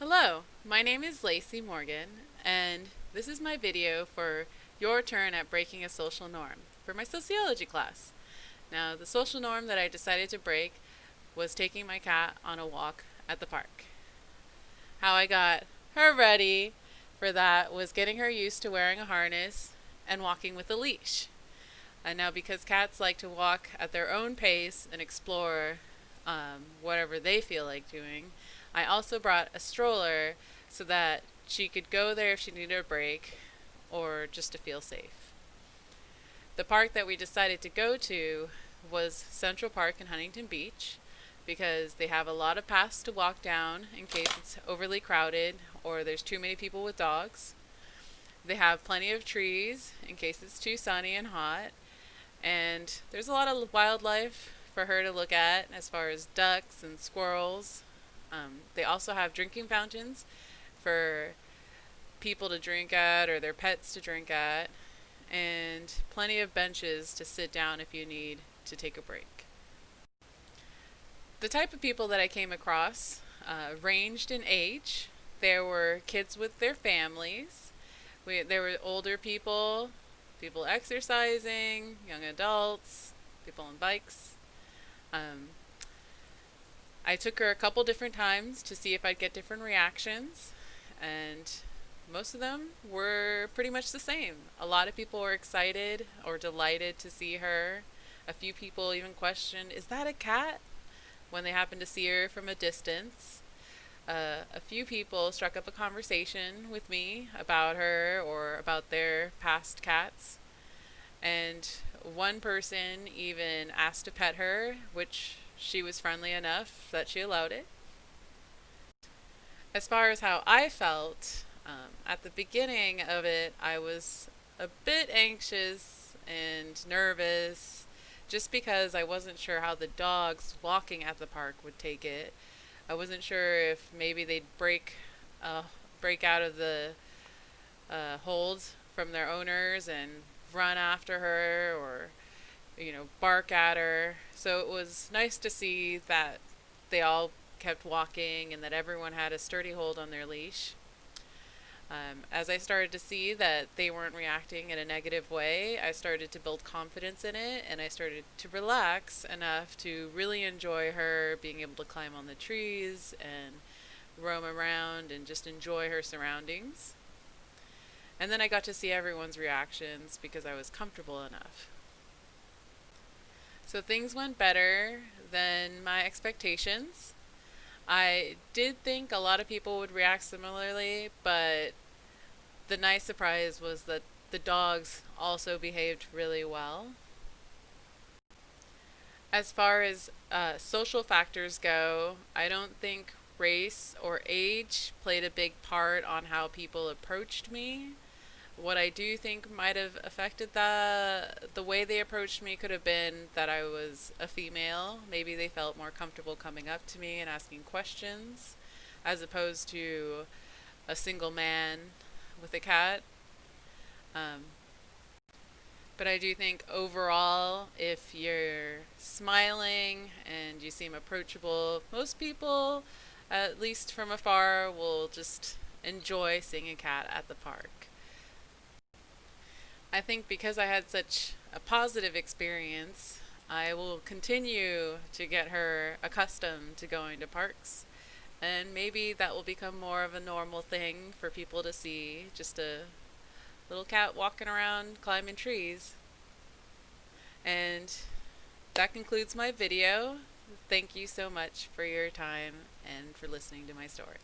Hello, my name is Lacey Morgan, and this is my video for your turn at breaking a social norm for my sociology class. Now, the social norm that I decided to break was taking my cat on a walk at the park. How I got her ready for that was getting her used to wearing a harness and walking with a leash. And now, because cats like to walk at their own pace and explore whatever they feel like doing, I also brought a stroller so that she could go there if she needed a break or just to feel safe. The park that we decided to go to was Central Park in Huntington Beach because they have a lot of paths to walk down in case it's overly crowded or there's too many people with dogs. They have plenty of trees in case it's too sunny and hot. And there's a lot of wildlife for her to look at as far as ducks and squirrels. They also have drinking fountains for people to drink at or their pets to drink at, and plenty of benches to sit down if you need to take a break. The type of people that I came across ranged in age. There were kids with their families. There were older people, people exercising, young adults, people on bikes. Um, I took her a couple different times to see if I'd get different reactions, and most of them were pretty much the same. A lot of people were excited or delighted to see her. A few people even questioned, "Is that a cat?" when they happened to see her from a distance. A few people struck up a conversation with me about her or about their past cats. And one person even asked to pet her, which she was friendly enough that she allowed it. As far as how I felt, at the beginning of it, I was a bit anxious and nervous just because I wasn't sure how the dogs walking at the park would take it. I wasn't sure if maybe they'd break out of the hold from their owners and run after her or bark at her. So it was nice to see that they all kept walking and that everyone had a sturdy hold on their leash. As I started to see that they weren't reacting in a negative way, I started to build confidence in it and I started to relax enough to really enjoy her being able to climb on the trees and roam around and just enjoy her surroundings. And then I got to see everyone's reactions because I was comfortable enough. So things went better than my expectations. I did think a lot of people would react similarly, but the nice surprise was that the dogs also behaved really well. As far as social factors go, I don't think race or age played a big part on how people approached me. What I do think might have affected the way they approached me could have been that I was a female. Maybe they felt more comfortable coming up to me and asking questions as opposed to a single man with a cat. Um, but I do think overall, if you're smiling and you seem approachable, most people, at least from afar, will just enjoy seeing a cat at the park. I think because I had such a positive experience, I will continue to get her accustomed to going to parks. And maybe that will become more of a normal thing for people to see, just a little cat walking around climbing trees. And that concludes my video. Thank you so much for your time and for listening to my story.